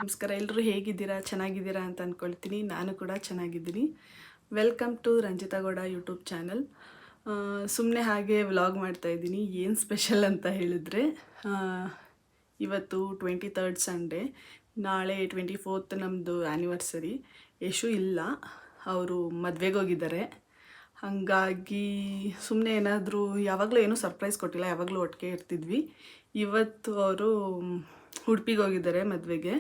ನಮಸ್ಕಾರ, ಎಲ್ಲರೂ ಹೇಗಿದ್ದೀರಾ? ಚೆನ್ನಾಗಿದ್ದೀರಾ ಅಂತ ಅಂದ್ಕೊಳ್ತೀನಿ. ನಾನು ಕೂಡ ಚೆನ್ನಾಗಿದ್ದೀನಿ. Welcome to Ranjitha Gowda YouTube channel. ಸುಮ್ಮನೆ ಹಾಗೆ ವ್ಲಾಗ್ ಮಾಡ್ತಾಯಿದ್ದೀನಿ. ಏನು ಸ್ಪೆಷಲ್ ಅಂತ ಹೇಳಿದರೆ, ಇವತ್ತು 23rd ಸಂಡೇ, ನಾಳೆ 24th ನಮ್ಮದು ಆ್ಯನಿವರ್ಸರಿ. ಯಶು ಇಲ್ಲ, ಅವರು ಮದುವೆಗೆ ಹೋಗಿದ್ದಾರೆ. ಹಾಗಾಗಿ ಸುಮ್ಮನೆ ಏನಾದರೂ, ಯಾವಾಗಲೂ ಏನೂ ಸರ್ಪ್ರೈಸ್ ಕೊಟ್ಟಿಲ್ಲ, ಯಾವಾಗಲೂ ಒಟ್ಟಿಗೆ ಇರ್ತಿದ್ವಿ. ಇವತ್ತು ಅವರು ಉಡುಪಿಗೆ ಹೋಗಿದ್ದಾರೆ, ಮದುವೆಗೆ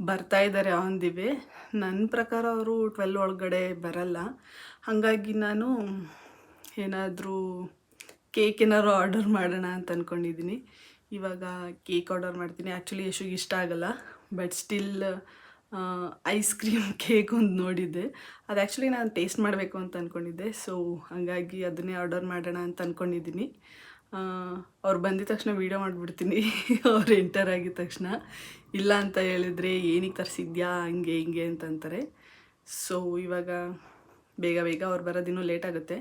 ಬರ್ತಾ ಇದ್ದಾರೆ ಆನ್ ದಿ ವೇ. ನನ್ನ ಪ್ರಕಾರ ಅವರು 12 ಒಳಗಡೆ ಬರಲ್ಲ. ಹಾಗಾಗಿ ನಾನು ಏನಾದರೂ ಕೇಕ್ ಏನಾದ್ರು ಆರ್ಡರ್ ಮಾಡೋಣ ಅಂತ ಅಂದ್ಕೊಂಡಿದ್ದೀನಿ. ಇವಾಗ ಕೇಕ್ ಆರ್ಡರ್ ಮಾಡ್ತೀನಿ. ಆ್ಯಕ್ಚುಲಿ ಯಶುಗೆ ಇಷ್ಟ ಆಗಲ್ಲ, but still ice cream cake ಒಂದು ನೋಡಿದ್ದೆ. ಅದು ಆ್ಯಕ್ಚುಲಿ ನಾನು ಟೇಸ್ಟ್ ಮಾಡಬೇಕು ಅಂತ ಅಂದ್ಕೊಂಡಿದ್ದೆ. ಸೊ ಹಾಗಾಗಿ ಅದನ್ನೇ ಆರ್ಡರ್ ಮಾಡೋಣ ಅಂತ ಅಂದ್ಕೊಂಡಿದ್ದೀನಿ. ಅವ್ರು ಬಂದಿದ ತಕ್ಷಣ ವೀಡಿಯೋ ಮಾಡಿಬಿಡ್ತೀನಿ. ಅವ್ರು ಎಂಟರ್ ಆಗಿದ ತಕ್ಷಣ. ಇಲ್ಲ ಅಂತ ಹೇಳಿದರೆ ಏನಕ್ಕೆ ತರಿಸಿದ್ಯಾ ಹಂಗೆ ಹಿಂಗೆ ಅಂತಂತಾರೆ. ಸೊ ಇವಾಗ ಬೇಗ ಅವ್ರು ಬರೋದಿನ್ನೂ ಲೇಟ್ ಆಗುತ್ತೆ.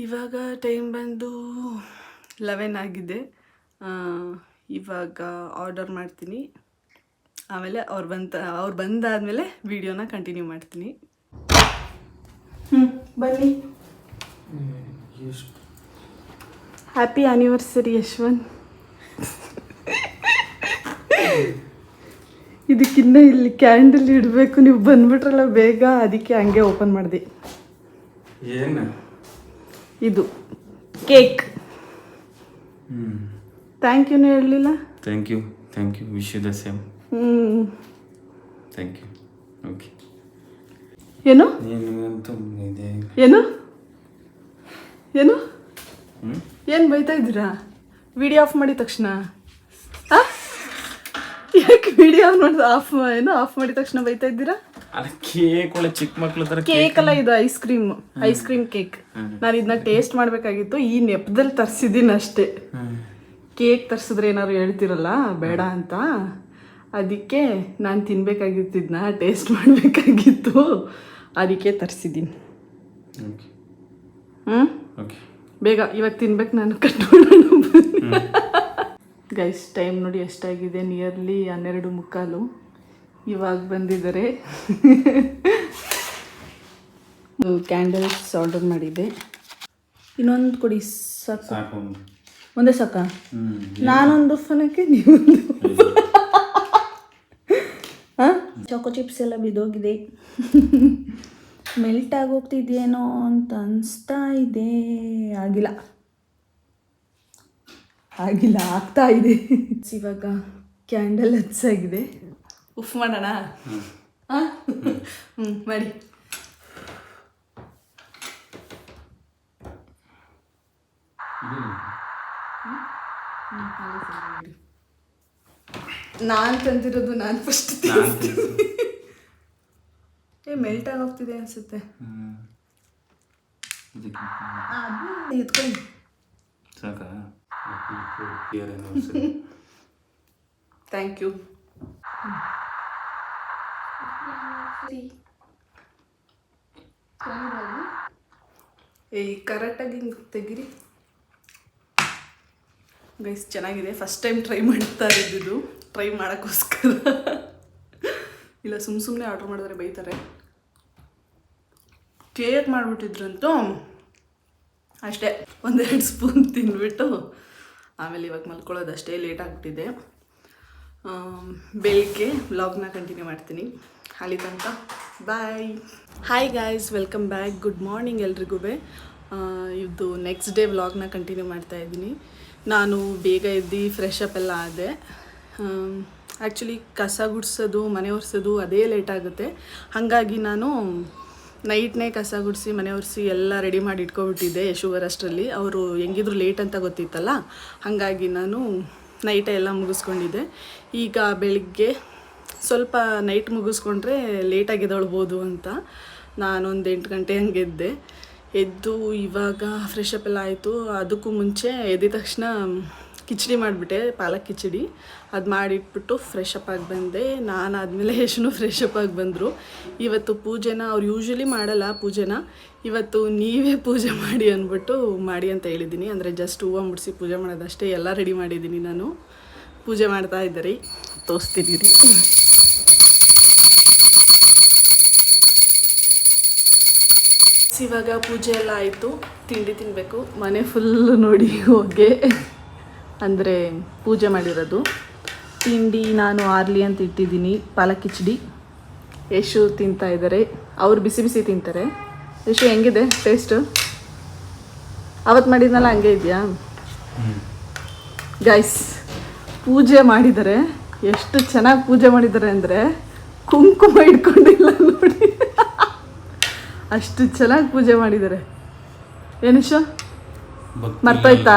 ಇವಾಗ ಟೈಮ್ ಬಂದು 11 ಆಗಿದೆ. ಇವಾಗ ಆರ್ಡರ್ ಮಾಡ್ತೀನಿ. ಆಮೇಲೆ ಅವ್ರು ಬಂದಾದಮೇಲೆ ವೀಡಿಯೋನ ಕಂಟಿನ್ಯೂ ಮಾಡ್ತೀನಿ. ಬನ್ನಿ. Happy anniversary Yashwant. ಇದಕ್ಕಿನ್ನ ಇಲ್ಲಿ ಕ್ಯಾಂಡಲ್ ಇಡಬೇಕು, ನೀವು ಬಂದ್ಬಿಟ್ರಲ್ಲ ಬೇಗ, ಅದಕ್ಕೆ ಹಂಗೆ ಓಪನ್ ಮಾಡಿದೆ. ಏನು ಇದು ಕೇಕ್. ಥ್ಯಾಂಕ್ ಯೂನೇ ಹೇಳಲಿಲ್ಲ. Thank you wish you the same. Thank you. Okay. ಏನು ಏನು ಏನು ಏನು ಬೈತಾ ಇದ್ದೀರಾ? ವಿಡಿಯೋ ಆಫ್ ಮಾಡಿದ ತಕ್ಷಣ? ಯಾಕೆ ವಿಡಿಯೋ ಆನ್ ಮಾಡಿದ ಆಫ್ ಮಾಡಿದ ತಕ್ಷಣ ಬೈತಾ ಇದ್ದೀರಾ? ಕೇಕ್ ಒಳ್ಳೆ ಚಿಕ್ಕ ಮಕ್ಳು ತರ ಕೇಕ್ ಅಲ್ಲ, ಇದು ಐಸ್ ಕ್ರೀಮ್ ಕೇಕ್. ನಾನು ಇದನ್ನ ಟೇಸ್ಟ್ ಮಾಡಬೇಕಾಗಿತ್ತು, ಈ ನೆಪದಲ್ಲಿ ತರಿಸಿದ್ದೀನಿ ಅಷ್ಟೇ. ಕೇಕ್ ತರಿಸಿದ್ರೆ ಏನಾದ್ರು ಹೇಳ್ತಿರಲ್ಲ ಬೇಡ ಅಂತ, ಅದಕ್ಕೆ ನಾನು ತಿನ್ಬೇಕಾಗಿತ್ತು, ಇದನ್ನ ಟೇಸ್ಟ್ ಮಾಡಬೇಕಾಗಿತ್ತು, ಅದಕ್ಕೆ ತರಿಸಿದ್ದೀನಿ. ಬೇಗ ಇವಾಗ ತಿನ್ಬೇಕು, ನಾನು ಕಟ್ಕೊಳ್ಳೋಣ. ಗೈಸ್, ಟೈಮ್ ನೋಡಿ ಎಷ್ಟಾಗಿದೆ, ನಿಯರ್ಲಿ 12:15. ಇವಾಗ ಬಂದಿದ್ದಾರೆ. ಕ್ಯಾಂಡಲ್ಸ್ ಆರ್ಡರ್ ಮಾಡಿದ್ದೆ. ಇನ್ನೊಂದು ಕೊಡಿ, ಸಾಕು. ಒಂದೇ ಸಾಕಾ? ನಾನೊಂದು ಫನಕ್ಕೆ ನೀವೊಂದು. ಚಾಕೋ ಚಿಪ್ಸ್ ಎಲ್ಲ ಬಿದ್ದೋಗಿದೆ. ಮೆಲ್ಟ್ ಆಗೋಗ್ತಿದೆಯೇನೋ ಅಂತ ಅನಿಸ್ತಾ ಇದೆ. ಆಗಿಲ್ಲ, ಆಗ್ತಾ ಇದೆ. ಇವಾಗ ಕ್ಯಾಂಡಲ್ ಹಚ್ಚಾಗಿದೆ. ಉಫ್ ಮಾಡೋಣ? ಮಾಡಿ. ನಾನು ತಂದಿರೋದು ನಾನು ಫಸ್ಟ್ ಮೆಲ್ಟ್ ಆಗೋಗ್ತಿದೆ ಅನಿಸುತ್ತೆ. ಎತ್ಕೊಳ್ಳಿ. ಸಾಕಾ? Thank you. ಕರೆಕ್ಟಾಗಿ ತೆಗೀರಿ. ಗೈಸ್, ಚೆನ್ನಾಗಿದೆ. ಫಸ್ಟ್ ಟೈಮ್ ಟ್ರೈ ಮಾಡ್ತಾ ಇದ್ದಿದ್ದು, ಟ್ರೈ ಮಾಡೋಕ್ಕೋಸ್ಕರ. ಇಲ್ಲ, ಸುಮ್ಮನೆ ಆರ್ಡ್ರ್ ಮಾಡಿದ್ರೆ ಬೈತಾರೆ. ಕೇಕ್ ಮಾಡಿಬಿಟ್ಟಿದ್ರಂತೂ ಅಷ್ಟೇ, 1-2 ಸ್ಪೂನ್ ತಿಂದ್ಬಿಟ್ಟು ಆಮೇಲೆ ಇವಾಗ ಮಲ್ಕೊಳ್ಳೋದು ಅಷ್ಟೇ. ಲೇಟ್ ಆಗಿಬಿಟ್ಟಿದೆ. ಬೆಳಿಗ್ಗೆ ವ್ಲಾಗ್ನ ಕಂಟಿನ್ಯೂ ಮಾಡ್ತೀನಿ. ಅಲ್ಲಿ ತನಕ bye. Hi guys, welcome back. Good morning ಎಲ್ರಿಗೂ. ಇದು ನೆಕ್ಸ್ಟ್ ಡೇ ವ್ಲಾಗ್ನ ಕಂಟಿನ್ಯೂ ಮಾಡ್ತಾಯಿದ್ದೀನಿ. ನಾನು ಬೇಗ ಎದ್ದು ಫ್ರೆಶ್ ಅಪ್ ಎಲ್ಲ ಆದೆ. ಆ್ಯಕ್ಚುಲಿ ಕಸ ಗುಡಿಸೋದು, ಮನೆ ಒರೆಸೋದು ಅದೇ ಲೇಟ್ ಆಗುತ್ತೆ. ಹಾಗಾಗಿ ನಾನು ನೈಟ್ನೇ ಕಸ ಗುಡಿಸಿ, ಮನೆ ಒರೆಸಿ ಎಲ್ಲ ರೆಡಿ ಮಾಡಿ ಇಟ್ಕೊಬಿಟ್ಟಿದ್ದೆ. ಯಶು ಬರೋಷ್ಟರಲ್ಲಿ ಅವರು ಹೆಂಗಿದ್ರು ಲೇಟ್ ಅಂತ ಗೊತ್ತಿತ್ತಲ್ಲ, ಹಾಗಾಗಿ ನಾನು ನೈಟೇ ಎಲ್ಲ ಮುಗಿಸ್ಕೊಂಡಿದ್ದೆ. ಈಗ ಬೆಳಿಗ್ಗೆ ಸ್ವಲ್ಪ ನೈಟ್ ಮುಗಿಸ್ಕೊಂಡ್ರೆ ಲೇಟಾಗಿ ಎದ್ದೇಳ್ಬೋದು ಅಂತ ನಾನೊಂದು 8 ಗಂಟೆ ಹಂಗೆ ಎದ್ದು ಇವಾಗ ಫ್ರೆಶ್ ಅಪ್ ಎಲ್ಲ ಆಯಿತು. ಅದಕ್ಕೂ ಮುಂಚೆ ಎದ್ದ ತಕ್ಷಣ ಕಿಚಡಿ ಮಾಡಿಬಿಟ್ಟೆ, ಪಾಲಕ್ ಕಿಚಡಿ. ಅದು ಮಾಡಿಟ್ಬಿಟ್ಟು ಫ್ರೆಶ್ ಅಪ್ ಆಗಿ ಬಂದೆ. ನಾನು ಆದಮೇಲೆ ಯಶುನು ಫ್ರೆಶ್ ಅಪ್ ಆಗಿ ಬಂದರು. ಇವತ್ತು ಪೂಜೆನ ಅವ್ರು ಯೂಶ್ವಲಿ ಮಾಡಲ್ಲ ಪೂಜೆನ, ಇವತ್ತು ನೀವೇ ಪೂಜೆ ಮಾಡಿ ಅಂದ್ಬಿಟ್ಟು ಮಾಡಿ ಅಂತ ಹೇಳಿದ್ದೀನಿ. ಅಂದರೆ ಜಸ್ಟ್ ಹೂವು ಮುಡಿಸಿ ಪೂಜೆ ಮಾಡೋದಷ್ಟೇ. ಎಲ್ಲ ರೆಡಿ ಮಾಡಿದ್ದೀನಿ ನಾನು. ಪೂಜೆ ಮಾಡ್ತಾ ಇದ್ದಾರೆ, ತೋರಿಸ್ತೀನಿ ರೀ. ಇವಾಗ ಪೂಜೆ ಎಲ್ಲ ಆಯಿತು, ತಿಂಡಿ ತಿನ್ನಬೇಕು. ಮನೆ ಫುಲ್ಲು ನೋಡಿ ಹೋಗಿ ಅಂದರೆ ಪೂಜೆ ಮಾಡಿರೋದು. ತಿಂಡಿ ನಾನು ಆರ್ಲಿ ಅಂತ ಇಟ್ಟಿದ್ದೀನಿ, ಪಾಲಕ್ ಕಿಚಡಿ. ಯಶು ತಿಂತಾ ಇದ್ದಾರೆ, ಅವ್ರು ಬಿಸಿ ಬಿಸಿ ತಿಂತಾರೆ. ಯಶು ಹೆಂಗಿದೆ ಟೇಸ್ಟು? ಅವತ್ತು ಮಾಡಿದ್ನಲ್ಲ ಹಂಗೆ ಇದೆಯಾ? ಗೈಸ್ ಪೂಜೆ ಮಾಡಿದ್ದಾರೆ, ಎಷ್ಟು ಚೆನ್ನಾಗಿ ಪೂಜೆ ಮಾಡಿದ್ದಾರೆ ಅಂದರೆ ಕುಂಕುಮ ಇಟ್ಕೊಂಡಿಲ್ಲ ನೋಡಿ, ಅಷ್ಟು ಚೆನ್ನಾಗಿ ಪೂಜೆ ಮಾಡಿದ್ದಾರೆ. ಏನಿಶು ಮರ್ತೋಯ್ತಾ?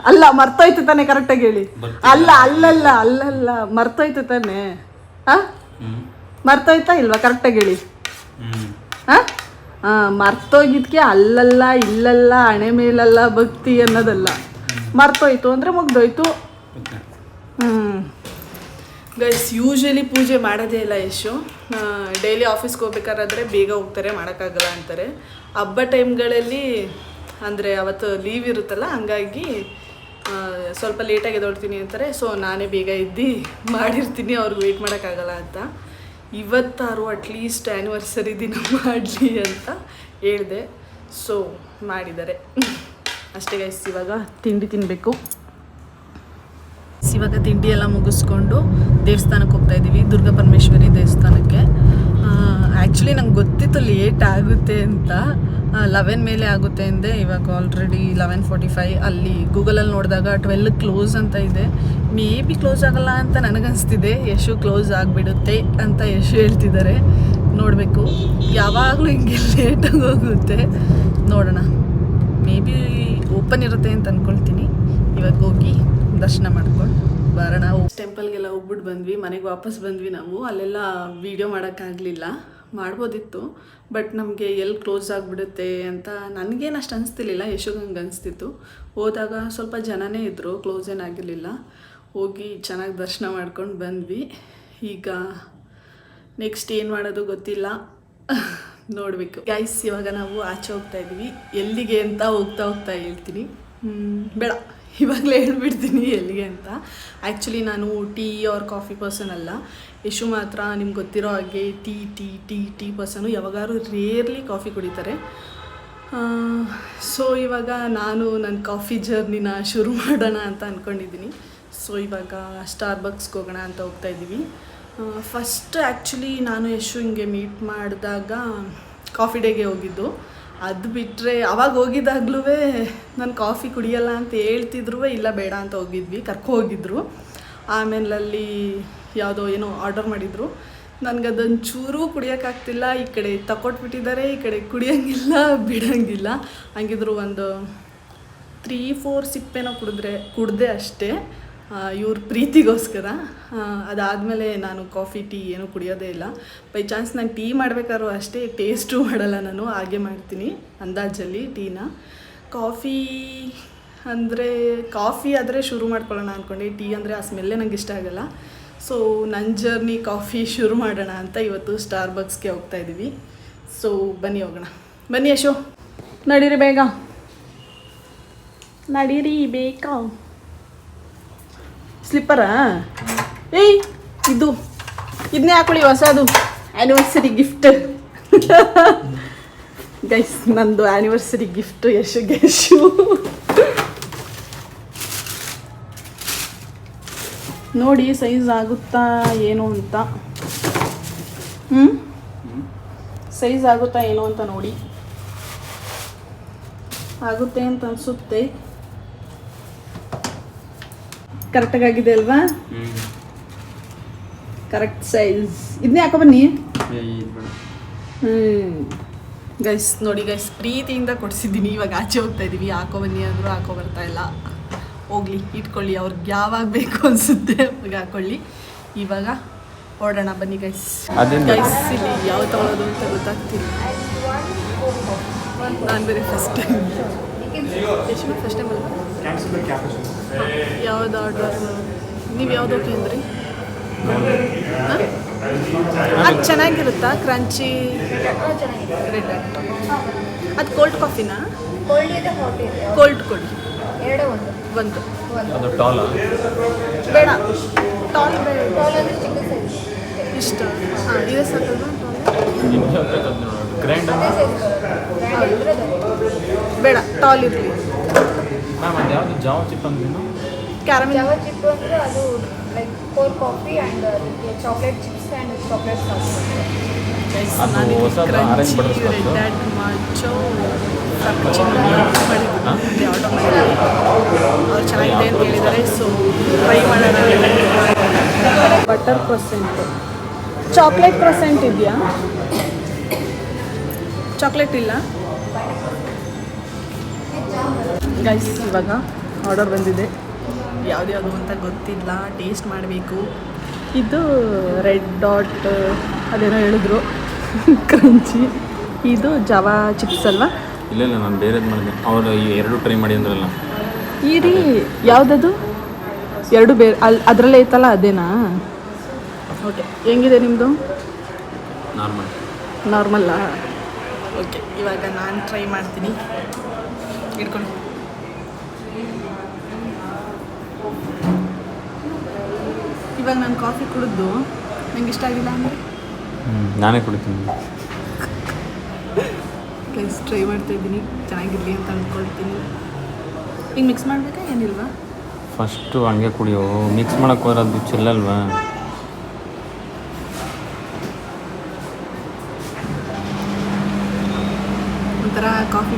ಅಲ್ಲ ಮರ್ತೋಯ್ತು ತಾನೆ, ಕರೆಕ್ಟಾಗಿ ಹೇಳಿ. ಅಲ್ಲಲ್ಲ ಮರ್ತೋಯ್ತು ತಾನೆ? ಮರ್ತೋಯ್ತಾ ಇಲ್ವಾ? ಕರೆಕ್ಟಾಗಿ ಹೇಳಿ. ಮರ್ತೋಗಿದ್ಕೆ ಅಲ್ಲಲ್ಲ ಇಲ್ಲಲ್ಲ ಹಣೆ ಮೇಲಲ್ಲ ಭಕ್ತಿ ಅನ್ನೋದಲ್ಲ. ಮರ್ತೋಯ್ತು ಅಂದರೆ ಮುಗ್ದೋಯ್ತು. ಗೈಸ್ ಯೂಶ್ವಲಿ ಪೂಜೆ ಮಾಡೋದೇ ಇಲ್ಲ ಯಶು. ಡೈಲಿ ಆಫೀಸ್ಗೆ ಹೋಗ್ಬೇಕಾದ್ರೆ ಬೇಗ ಹೋಗ್ತಾರೆ, ಮಾಡೋಕ್ಕಾಗಲ್ಲ ಅಂತಾರೆ. ಹಬ್ಬ ಟೈಮ್ಗಳಲ್ಲಿ ಅಂದರೆ ಅವತ್ತು ಲೀವ್ ಇರುತ್ತಲ್ಲ, ಹಂಗಾಗಿ ಸ್ವಲ್ಪ ಲೇಟಾಗಿ ಎದ್ದೊಳ್ತೀನಿ ಅಂತಾರೆ. ಸೊ ನಾನೇ ಬೇಗ ಎದ್ದು ಮಾಡಿರ್ತೀನಿ, ಅವ್ರಿಗೆ ವೆಯ್ಟ್ ಮಾಡೋಕ್ಕಾಗಲ್ಲ ಅಂತ. ಇವತ್ತಾರು ಅಟ್ಲೀಸ್ಟ್ ಆ್ಯನಿವರ್ಸರಿ ದಿನ ಮಾಡಲಿ ಅಂತ ಹೇಳಿದೆ. ಸೊ ಮಾಡಿದ್ದಾರೆ ಅಷ್ಟೇ ಗೈಸ್. ಇವಾಗ ತಿಂಡಿ ತಿನ್ನಬೇಕು. ಇವಾಗ ತಿಂಡಿ ಎಲ್ಲ ಮುಗಿಸ್ಕೊಂಡು ದೇವಸ್ಥಾನಕ್ಕೆ ಹೋಗ್ತಾ ಇದ್ದೀವಿ, ದುರ್ಗಾ ಪರಮೇಶ್ವರಿ ದೇವಸ್ಥಾನಕ್ಕೆ. ಆ್ಯಕ್ಚುಲಿ ನಂಗೆ ಗೊತ್ತಿತ್ತು ಲೇಟ್ ಆಗುತ್ತೆ ಅಂತ, 11 ಮೇಲೆ ಆಗುತ್ತೆ ಅಂದೆ. ಇವಾಗ ಆಲ್ರೆಡಿ 11:45. ಅಲ್ಲಿ ಗೂಗಲಲ್ಲಿ ನೋಡಿದಾಗ 12 ಕ್ಲೋಸ್ ಅಂತ ಇದೆ. ಮೇ ಬಿ ಕ್ಲೋಸ್ ಆಗಲ್ಲ ಅಂತ ನನಗನ್ನಿಸ್ತಿದೆ. ಯಶು ಕ್ಲೋಸ್ ಆಗಿಬಿಡುತ್ತೆ ಅಂತ ಯಶು ಹೇಳ್ತಿದ್ದಾರೆ. ನೋಡಬೇಕು, ಯಾವಾಗಲೂ ಹಿಂಗೆ ಲೇಟಾಗಿ ಹೋಗುತ್ತೆ. ನೋಡೋಣ, ಮೇ ಬಿ ಓಪನ್ ಇರುತ್ತೆ ಅಂತ ಅಂದ್ಕೊಳ್ತೀನಿ. ಇವಾಗ ಹೋಗಿ ದರ್ಶನ ಮಾಡ್ಕೊಂಡು ಬರೋಣ. ಟೆಂಪಲ್ಗೆಲ್ಲ ಹೋಗ್ಬಿಟ್ಟು ಬಂದ್ವಿ, ಮನೆಗೆ ವಾಪಸ್ ಬಂದ್ವಿ ನಾವು. ಅಲ್ಲೆಲ್ಲ ವೀಡಿಯೋ ಮಾಡೋಕ್ಕಾಗಲಿಲ್ಲ, ಮಾಡ್ಬೋದಿತ್ತು. ಬಟ್ ನಮಗೆ ಎಲ್ಲಿ ಕ್ಲೋಸ್ ಆಗಿಬಿಡುತ್ತೆ ಅಂತ ನನಗೇನು ಅಷ್ಟು ಅನಿಸ್ತಿರ್ಲಿಲ್ಲ, ಯಶೋಗಂಗೆ ಅನಿಸ್ತಿತ್ತು. ಹೋದಾಗ ಸ್ವಲ್ಪ ಜನನೇ ಇದ್ದರು, ಕ್ಲೋಸ್ ಏನಾಗಿರಲಿಲ್ಲ. ಹೋಗಿ ಚೆನ್ನಾಗಿ ದರ್ಶನ ಮಾಡ್ಕೊಂಡು ಬಂದ್ವಿ. ಈಗ ನೆಕ್ಸ್ಟ್ ಏನು ಮಾಡೋದು ಗೊತ್ತಿಲ್ಲ, ನೋಡಬೇಕು ಗೈಸ್. ಇವಾಗ ನಾವು ಆಚೆ ಹೋಗ್ತಾ ಇದ್ವಿ. ಎಲ್ಲಿಗೆ ಅಂತ ಹೋಗ್ತಾ ಹೇಳ್ತೀನಿ. ಬೇಡ, ಇವಾಗಲೇ ಹೇಳ್ಬಿಡ್ತೀನಿ ಎಲ್ಲಿಗೆ ಅಂತ. ಆ್ಯಕ್ಚುಲಿ ನಾನು ಟೀ ಆರ್ ಕಾಫಿ ಪರ್ಸನ್ ಅಲ್ಲ. ಯಶು ಮಾತ್ರ ನಿಮ್ಗೆ ಗೊತ್ತಿರೋ ಹಾಗೆ ಟೀ ಪರ್ಸನು. ಯಾವಾಗಾದ್ರೂ ರೇರ್ಲಿ ಕಾಫಿ ಕುಡಿತಾರೆ. ಸೊ ಇವಾಗ ನಾನು ನನ್ನ ಕಾಫಿ ಜರ್ನಿನ ಶುರು ಮಾಡೋಣ ಅಂತ ಅಂದ್ಕೊಂಡಿದ್ದೀನಿ. ಸೊ ಇವಾಗ ಸ್ಟಾರ್ಬಕ್ಸ್ಗೆ ಹೋಗೋಣ ಅಂತ ಹೋಗ್ತಾ ಇದ್ದೀವಿ. ಫಸ್ಟ್ ಆ್ಯಕ್ಚುಲಿ ನಾನು ಯಶು ಹಿಂಗೆ ಮೀಟ್ ಮಾಡಿದಾಗ ಕಾಫಿ ಡೇಗೆ ಹೋಗಿದ್ದು. ಅದು ಬಿಟ್ಟರೆ ಅವಾಗ ಹೋಗಿದ್ದಾಗ್ಲೂ ನಾನು ಕಾಫಿ ಕುಡಿಯಲ್ಲ ಅಂತ ಹೇಳ್ತಿದ್ರು, ಇಲ್ಲ ಬೇಡ ಅಂತ ಹೋಗಿದ್ವಿ, ಹೋಗಿದ್ರು. ಆಮೇಲೆ ಅಲ್ಲಿ ಯಾವುದೋ ಏನೋ ಆರ್ಡರ್ ಮಾಡಿದರು. ನನಗದೊಂದು ಚೂರು ಕುಡಿಯೋಕ್ಕಾಗ್ತಿಲ್ಲ. ಈ ಕಡೆ ತಕೊಟ್ಬಿಟ್ಟಿದ್ದಾರೆ, ಈ ಕಡೆ ಕುಡಿಯೋಂಗಿಲ್ಲ ಬಿಡೋಂಗಿಲ್ಲ. ಹಂಗಿದ್ರು ಒಂದು 3-4 ಸಿಪ್ಪೇನೋ ಕುಡಿದೆ ಅಷ್ಟೇ, ಇವ್ರ ಪ್ರೀತಿಗೋಸ್ಕರ. ಅದಾದಮೇಲೆ ನಾನು ಕಾಫಿ ಟೀ ಏನೂ ಕುಡಿಯೋದೇ ಇಲ್ಲ. ಬೈ ಚಾನ್ಸ್ ನಾನು ಟೀ ಮಾಡಬೇಕಾದ್ರೂ ಅಷ್ಟೇ, ಟೇಸ್ಟು ಮಾಡಲ್ಲ ನಾನು, ಹಾಗೆ ಮಾಡ್ತೀನಿ ಅಂದಾಜಲ್ಲಿ ಟೀನ. ಕಾಫಿ ಆದರೆ ಶುರು ಮಾಡ್ಕೊಳ್ಳೋಣ ಅಂದ್ಕೊಂಡೆ. ಟೀ ಅಂದರೆ ಆ ಸ್ಮೆಲ್ಲೇ ನಂಗೆ ಇಷ್ಟ ಆಗಲ್ಲ. ಸೊ ನನ್ನ ಜರ್ನಿ ಕಾಫಿ ಶುರು ಮಾಡೋಣ ಅಂತ ಇವತ್ತು ಸ್ಟಾರ್ಬಕ್ಸ್ಗೆ ಹೋಗ್ತಾ ಇದ್ದೀವಿ. ಸೊ ಬನ್ನಿ ಹೋಗೋಣ. ಬನ್ನಿ ಯಶು, ನಡೀರಿ ಬೇಗ, ನಡೀರಿ ಬೇಕಾ. ಸ್ಲಿಪ್ಪರಾ? ಏಯ್ ಇದನ್ನೇ ಹಾಕೊಳ್ಳಿ, ಹೊಸದು ಆ್ಯನಿವರ್ಸರಿ ಗಿಫ್ಟ್. ಗೈಸ್ ನಂದು ಆ್ಯನಿವರ್ಸರಿ ಗಿಫ್ಟ್ ಯಶುಗೆ. ನೋಡಿ ಸೈಜ್ ಆಗುತ್ತಾ ಏನು ಅಂತ. ಸೈಜ್ ಆಗುತ್ತಾ ಏನು ಅಂತ ನೋಡಿ. ಆಗುತ್ತೆ ಅಂತ ಅನಿಸುತ್ತೆ. ಕರೆಕ್ಟಾಗಿದೆ ಅಲ್ವಾ? Correct size. ಇದನ್ನೇ ಹಾಕೊಬನ್ನಿ. ಗೈಸ್ ನೋಡಿ ಗೈಸ್, ಪ್ರೀತಿಯಿಂದ ಕೊಡಿಸಿದ್ದೀನಿ. ಇವಾಗ ಆಚೆ ಹೋಗ್ತಾ ಇದ್ದೀವಿ, ಹಾಕೊಬನ್ನಿ ಅಂದರೂ ಹಾಕೋ ಬರ್ತಾ ಇಲ್ಲ. ಹೋಗ್ಲಿ, ಇಟ್ಕೊಳ್ಳಿ, ಅವ್ರಿಗೆ ಯಾವಾಗ ಬೇಕು ಅನಿಸುತ್ತೆ ಅವಾಗ ಹಾಕೊಳ್ಳಿ. ಇವಾಗ ಹೊರಡೋಣ ಬನ್ನಿ ಗೈಸ್. ಗೈಸ್ ಇಲ್ಲಿ ಯಾವ ತಗೊಳ್ಳೋದು ಅಂತ ಗೊತ್ತಾಗ್ತಿಲ್ಲ. ನಾನು ಬೇರೆ ಫಸ್ಟ್ ಟೈಮ್ ಯಾವ್ದು ಆರ್ಡರ್? ನೀವು ಯಾವ್ದು ಓಕೆ ಅಂದ್ರಿ? ಅದು ಚೆನ್ನಾಗಿರುತ್ತಾ ಕ್ರಂಚಿ ರೆಡ್? ಅದು ಕೋಲ್ಡ್ ಕಾಫಿನಾ? ಕೋಲ್ಡ್ ಕೊಡಿ ಒಂದು. ಬೇಡ ಟಾಲ್ ಬೇಡ, ಇಷ್ಟ. ಹಾಂ ಇದೆ ಸಾಕಲ್ವಾ ಟಾಲ್? ಗ್ರ್ಯಾಂಡ್ ಬೇಡ ಟಾಲ್ ಇರಲಿ. ಮ್ಯಾಮ್ ಅದು ಯಾವುದು ಜಾವ ಚಿಪ್ ಅಂದ್ರೇನು? ಕ್ಯಾರಮೆಲ್ ಜಾವ ಚಿಪ್ ಅಂದರೆ ಅದು ಲೈಕ್ ಕೋರ್ ಕಾಫಿ ಆ್ಯಂಡ್ ಅದಕ್ಕೆ chocolate chips and chocolate sauce. ಅದು ಹೊಸದು ಆರೆಂಜ್ ಬಟರ್ ಸ್ಕಾಚ್. ಅವ್ರು ಚೆನ್ನಾಗಿದೆ ಅಂತ ಹೇಳಿದ್ದಾರೆ, ಸೊ ಟ್ರೈ ಮಾಡೋಣ. ಬಟರ್ ಕ್ರೊಸೆಂಟ್, ಚಾಕ್ಲೇಟ್ ಕ್ರೊಸೆಂಟ್ ಇದೆಯಾ? ಚಾಕ್ಲೇಟ್ ಇಲ್ಲ ಗೈಸ್. ಇವಾಗ ಆರ್ಡರ್ ಬಂದಿದೆ, ಯಾವ್ದು ಅಂತ ಗೊತ್ತಿಲ್ಲ, ಟೇಸ್ಟ್ ಮಾಡಬೇಕು. ಇದು ರೆಡ್ ಡಾಟ್ ಅದೇನೋ ಹೇಳಿದ್ರು ಕ್ರಂಚಿ. ಇದು ಜಾವಾ ಚಿಪ್ಸ್ ಅಲ್ವಾ? ಇಲ್ಲ ನಾನು ಬೇರೆದು ಮಾಡಿದೆ. ಅವರು ಈ ಎರಡು ಟ್ರೈ ಮಾಡಿ ಅಂದ್ರಲ್ಲ. ಈ ರೀ ಯಾವುದದು ಎರಡು ಬೇರೆ ಅದರಲ್ಲೇ ಐತಲ್ಲ ಅದೇನಾ? ಓಕೆ, ಹೆಂಗಿದೆ ನಿಮ್ಮದು? ನಾರ್ಮಲ್ಲಾ? ಓಕೆ, ಇವಾಗ ನಾನು ಟ್ರೈ ಮಾಡ್ತೀನಿ. ಇಟ್ಕೊಂಡು ಇವಾಗ ನಾನು ಕಾಫಿ ಕುಡಿದು ನಂಗೆ ಇಷ್ಟ ಆಗಿಲ್ಲ ಅಂದರೆ ನಾನೇ ಕುಡಿತೀನಿ. ಗೈಸ್ ಟ್ರೈ ಮಾಡ್ತಾಯಿದ್ದೀನಿ, ಚೆನ್ನಾಗಿರಲಿ ಅಂತ ಅಂದ್ಕೊಳ್ತೀನಿ. ಈಗ ಮಿಕ್ಸ್ ಮಾಡಬೇಕಾ ಏನಿಲ್ವಾ? ಫಸ್ಟು ಹಂಗೆ ಕುಡಿಯೋ, ಮಿಕ್ಸ್ ಮಾಡೋಕ್ಕೆ ಹೋರೋದು ಚೆಲ್ಲಲ್ವಾ? ಒಂಥರ ಕಾಫಿ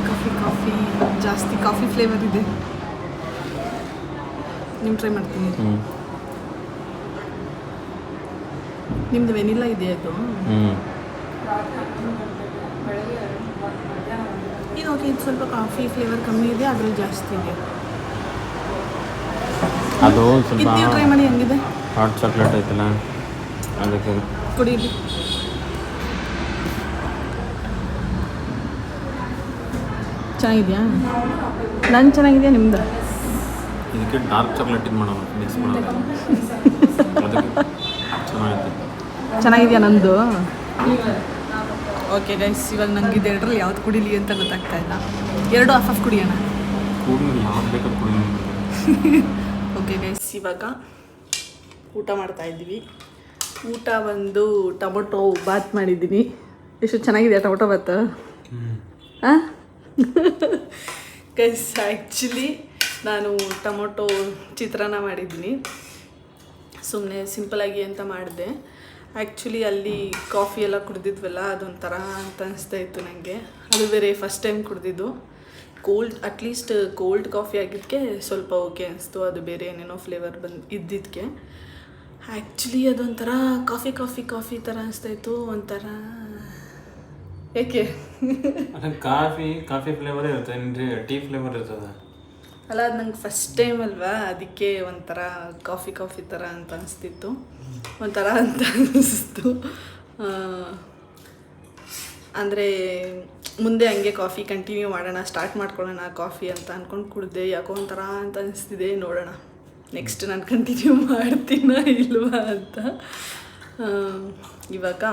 ಜಾಸ್ತಿ ಕಾಫಿ ಫ್ಲೇವರ್ ಇದೆ. ನಿಮ್ಮ ಟ್ರೈ ಮಾಡ್ತೀನಿ. ನಿಮ್ಮದು ವೆನಿಲಾ ಇದೆಯಾ ಇದು? ಇದು ಓಕೆ, ಇದು ಸ್ವಲ್ಪ ಕಾಫಿ ಫ್ಲೇವರ್ ಕಮ್ಮಿ ಇದೆ, ಅದರಲ್ಲಿ ಜಾಸ್ತಿ ಇದೆ. ಅದು ಇದು ಸ್ವಲ್ಪ ನೀವು ಟ್ರೈ ಮಾಡಿ, ಹೆಂಗಿದೆ? ಹಾಟ್ ಚಾಕ್ಲೇಟ್ ಐತಲ್ಲ ಅದಕ್ಕೆ ಕುಡೀರಿ. ಚೆನ್ನಾಗಿದೆಯಾ? ನಾನು ಚೆನ್ನಾಗಿದೆಯಾ ನಿಮ್ದು? ಇದಕ್ಕೆ ಡಾರ್ಕ್ ಚಾಕ್ಲೇಟ್ ಇದು ಮಾಡೋಣ, ಮಿಕ್ಸ್ ಮಾಡೋಣ. ಅದಕ್ಕೆ ಚೆನ್ನಾಗಿದೆಯಾ ನಂದು? ಓಕೆ ಗೈಸ್, ಇವಾಗ ನನಗೆ ಇದೆರಡರಲ್ಲಿ ಯಾವ್ದು ಕುಡೀಲಿ ಅಂತ ಗೊತ್ತಾಗ್ತಾ ಇಲ್ಲ. ಎರಡು ಹಾಫ್ ಕುಡಿಯೋಣ. ಯಾವ್ದು ಬೇಕಾದ್ರೆ ಕುಡಿ. ಓಕೆ ಗೈಸ್, ಇವಾಗ ಊಟ ಮಾಡ್ತಾಯಿದ್ದೀವಿ. ಊಟ ಬಂದು ಟೊಮೊಟೊ ಬಾತ್ ಮಾಡಿದ್ದೀನಿ. ಎಷ್ಟು ಚೆನ್ನಾಗಿದೆ ಟೊಮೊಟೊ ಬಾತ್. ಹಾಂ ಗೈಸ್, ಆ್ಯಕ್ಚುಲಿ ನಾನು ಟೊಮೊಟೊ ಚಿತ್ರಾನ್ನ ಮಾಡಿದ್ದೀನಿ. ಸುಮ್ಮನೆ ಸಿಂಪಲಾಗಿ ಅಂತ ಮಾಡಿದೆ. ಆ್ಯಕ್ಚುಲಿ ಅಲ್ಲಿ ಕಾಫಿ ಎಲ್ಲ ಕುಡ್ದಿದ್ವಲ್ಲ, ಅದೊಂಥರ ಅಂತ ಅನಿಸ್ತಾ ಇತ್ತು ನನಗೆ. ಅದು ಬೇರೆ ಫಸ್ಟ್ ಟೈಮ್ ಕುಡ್ದಿದ್ದು. ಅಟ್ಲೀಸ್ಟ್ ಕೋಲ್ಡ್ ಕಾಫಿ ಆಗಿದ್ದಕ್ಕೆ ಸ್ವಲ್ಪ ಓಕೆ ಅನಿಸ್ತು. ಅದು ಬೇರೆ ಏನೇನೋ ಫ್ಲೇವರ್ ಇದ್ದಿದ್ದಕ್ಕೆ ಆ್ಯಕ್ಚುಲಿ ಅದೊಂಥರ ಕಾಫಿ ಥರ ಅನಿಸ್ತಾಯಿತ್ತು. ಒಂಥರ ಏಕೆ ಕಾಫಿ ಫ್ಲೇವರ್ ಇರುತ್ತೆ, ಟೀ ಫ್ಲೇವರ್ ಇರ್ತದೆ ಅಲ್ಲ. ಅದು ನಂಗೆ ಫಸ್ಟ್ ಟೈಮ್ ಅಲ್ವಾ, ಅದಕ್ಕೆ ಒಂಥರ ಕಾಫಿ ಥರ ಅಂತ ಅನಿಸ್ತಿತ್ತು. ಒಂಥರ ಅಂತ ಅನಿಸ್ತು. ಅಂದರೆ ಮುಂದೆ ಹಂಗೆ ಕಾಫಿ ಕಂಟಿನ್ಯೂ ಮಾಡೋಣ, ಸ್ಟಾರ್ಟ್ ಮಾಡ್ಕೊಳ್ಳೋಣ ಕಾಫಿ ಅಂತ ಅಂದ್ಕೊಂಡು ಕುಡಿದೆ. ಯಾಕೋ ಒಂಥರ ಅಂತ ಅನಿಸ್ತಿದೆ. ನೋಡೋಣ ನೆಕ್ಸ್ಟ್ ನಾನು ಕಂಟಿನ್ಯೂ ಮಾಡ್ತೀನ ಇಲ್ವಾ ಅಂತ. ಇವಾಗ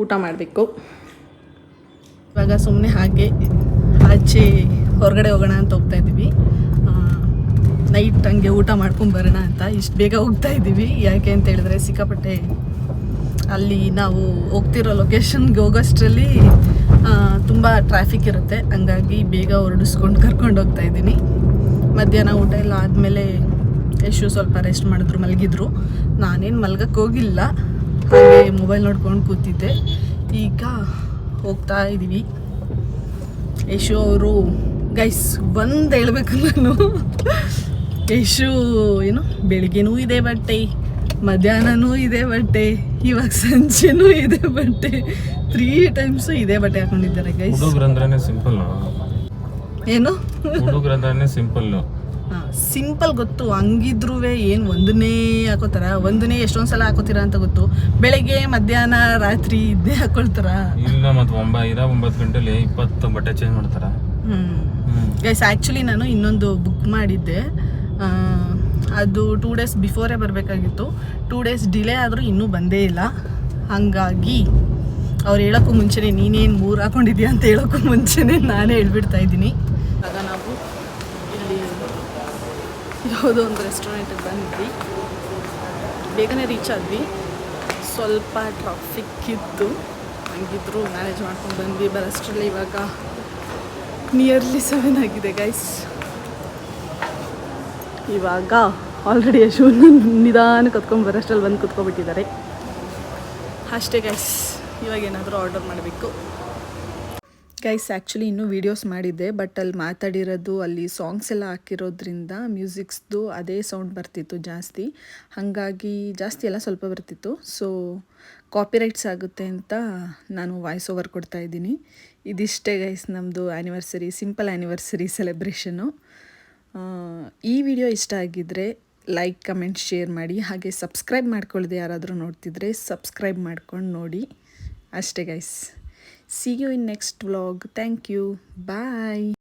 ಊಟ ಮಾಡಬೇಕು. ಇವಾಗ ಸುಮ್ಮನೆ ಹಾಗೆ ಆಚೆ ಹೊರಗಡೆ ಹೋಗೋಣ ಅಂತ ಹೋಗ್ತಾಯಿದ್ದೀವಿ. ನೈಟ್ ಹಂಗೆ ಊಟ ಮಾಡ್ಕೊಂಬರೋಣ ಅಂತ ಇಷ್ಟು ಬೇಗ ಹೋಗ್ತಾಯಿದ್ದೀವಿ. ಯಾಕೆ ಅಂತ ಹೇಳಿದ್ರೆ ಸಿಕ್ಕಾಪಟ್ಟೆ ಅಲ್ಲಿ ನಾವು ಹೋಗ್ತಿರೋ ಲೊಕೇಶನ್ಗೆ ಹೋಗೋಷ್ಟರಲ್ಲಿ ತುಂಬ ಟ್ರಾಫಿಕ್ ಇರುತ್ತೆ. ಹಂಗಾಗಿ ಬೇಗ ಹೊರಡಿಸ್ಕೊಂಡು ಕರ್ಕೊಂಡು ಹೋಗ್ತಾಯಿದ್ದೀನಿ. ಮಧ್ಯಾಹ್ನ ಊಟ ಎಲ್ಲ ಆದಮೇಲೆ ಯಶು ಸ್ವಲ್ಪ ರೆಸ್ಟ್ ಮಾಡಿದ್ರು, ಮಲಗಿದ್ರು. ನಾನೇನು ಮಲ್ಗಕ್ಕೆ ಹೋಗಿಲ್ಲ, ಹಾಗೆ ಮೊಬೈಲ್ ನೋಡ್ಕೊಂಡು ಕೂತಿದ್ದೆ. ಈಗ ಹೋಗ್ತಾ ಇದ್ದೀವಿ. ಯಶು ಅವರು ಗೈಸ್ ಒಂದು ಹೇಳ್ಬೇಕು ನಾನು, ಯಶು ಏನು ಬೆಳಿಗ್ಗೆನೂ ಇದೆ ಬಟ್ಟೆ, ಮಧ್ಯಾಹ್ನನೂ ಇದೆ ಬಟ್ಟೆ, ಇವಾಗ ಸಂಜೆನೂ ಇದೆ ಬಟ್ಟೆ, 3 ಟೈಮ್ಸು ಇದೇ ಬಟ್ಟೆ ಹಾಕೊಂಡಿದ್ದಾರೆ ಗೈಸ್. ಹುಡುಗರಂದ್ರೆ ಸಿಂಪಲ್ ಏನು ಹುಡುಗರಂದ್ರೆ ಸಿಂಪಲ್ ಗೊತ್ತು. ಹಂಗಿದ್ರೂ ಏನು ಒಂದನ್ನೇ ಹಾಕೋತಾರ, ಒಂದನ್ನೇ ಎಷ್ಟೊಂದು ಸಲ ಹಾಕೋತೀರ ಅಂತ ಗೊತ್ತು. ಬೆಳಗ್ಗೆ ಮಧ್ಯಾಹ್ನ ರಾತ್ರಿ ಇದ್ದೇ ಹಾಕೊಳ್ತಾರ. ಇಲ್ಲ ಮತ್ತು 9 ಗಂಟೆಲಿ 20 ಬಟ್ಟೆ ಚೇಂಜ್ ಮಾಡ್ತಾರ. ಗೈಸ್ ಆ್ಯಕ್ಚುಲಿ ನಾನು ಇನ್ನೊಂದು ಬುಕ್ ಮಾಡಿದ್ದೆ. ಅದು 2 ಡೇಸ್ ಬಿಫೋರೇ ಬರಬೇಕಾಗಿತ್ತು. 2 ಡೇಸ್ ಡಿಲೇ ಆದರೂ ಇನ್ನೂ ಬಂದೇ ಇಲ್ಲ. ಹಾಗಾಗಿ ಅವ್ರು ಹೇಳೋಕ್ಕೂ ಮುಂಚೆನೇ ನೀನೇನು 3 ಹಾಕೊಂಡಿದ್ಯಾ ಅಂತ ಹೇಳೋಕ್ಕೂ ಮುಂಚೆನೇ ನಾನೇ ಹೇಳ್ಬಿಡ್ತಾ ಇದ್ದೀನಿ. ಆಗ ನಾವು ಇಲ್ಲಿ ಯಾವುದೋ ಒಂದು ರೆಸ್ಟೋರೆಂಟಿಗೆ ಬಂದ್ವಿ. ಬೇಗನೆ ರೀಚ್ ಆದ್ವಿ. ಸ್ವಲ್ಪ ಟ್ರಾಫಿಕ್ ಇತ್ತು, ಹಂಗಿದ್ರು ಮ್ಯಾನೇಜ್ ಮಾಡ್ಕೊಂಡು ಬಂದ್ವಿ. ಬರೋಷ್ಟರಲ್ಲಿ ಇವಾಗ ನಿಯರ್ಲಿ 7 ಆಗಿದೆ ಗೈಸ್. ಇವಾಗ ಆಲ್ರೆಡಿ ಯಶು ನಿಧಾನ ಕತ್ಕೊಂಡು ಬರೋಷ್ಟರಲ್ಲಿ ಬಂದು ಕುತ್ಕೊಬಿಟ್ಟಿದ್ದಾರೆ. ಅಷ್ಟೇ ಗೈಸ್, ಇವಾಗ ಏನಾದರೂ ಆರ್ಡರ್ ಮಾಡಬೇಕು ಗೈಸ್. ಆ್ಯಕ್ಚುಲಿ ಇನ್ನೂ ವೀಡಿಯೋಸ್ ಮಾಡಿದ್ದೆ, ಬಟ್ ಅಲ್ಲಿ ಮಾತಾಡಿರೋದು ಅಲ್ಲಿ ಸಾಂಗ್ಸ್ ಎಲ್ಲ ಹಾಕಿರೋದ್ರಿಂದ ಮ್ಯೂಸಿಕ್ಸ್ದು ಅದೇ ಸೌಂಡ್ ಬರ್ತಿತ್ತು ಜಾಸ್ತಿ, ಹಾಗಾಗಿ ಜಾಸ್ತಿ ಎಲ್ಲ ಸ್ವಲ್ಪ ಬರ್ತಿತ್ತು. ಸೊ ಕಾಪಿರೈಟ್ಸ್ ಆಗುತ್ತೆ ಅಂತ ನಾನು ವಾಯ್ಸ್ ಓವರ್ ಕೊಡ್ತಾಯಿದ್ದೀನಿ. ಇದಿಷ್ಟೇ ಗೈಸ್ ನಮ್ಮದು ಆ್ಯನಿವರ್ಸರಿ, ಸಿಂಪಲ್ ಆ್ಯನಿವರ್ಸರಿ ಸೆಲೆಬ್ರೇಷನು. ಈ ವಿಡಿಯೋ ಇಷ್ಟ ಆಗಿದ್ದರೆ ಲೈಕ್, ಕಮೆಂಟ್, ಶೇರ್ ಮಾಡಿ. ಹಾಗೆ ಸಬ್ಸ್ಕ್ರೈಬ್ ಮಾಡ್ಕೊಳ್ಳದೆ ಯಾರಾದರೂ ನೋಡ್ತಿದ್ರೆ ಸಬ್ಸ್ಕ್ರೈಬ್ ಮಾಡ್ಕೊಂಡು ನೋಡಿ. ಅಷ್ಟೇ guys. See you in next vlog. Thank you. Bye.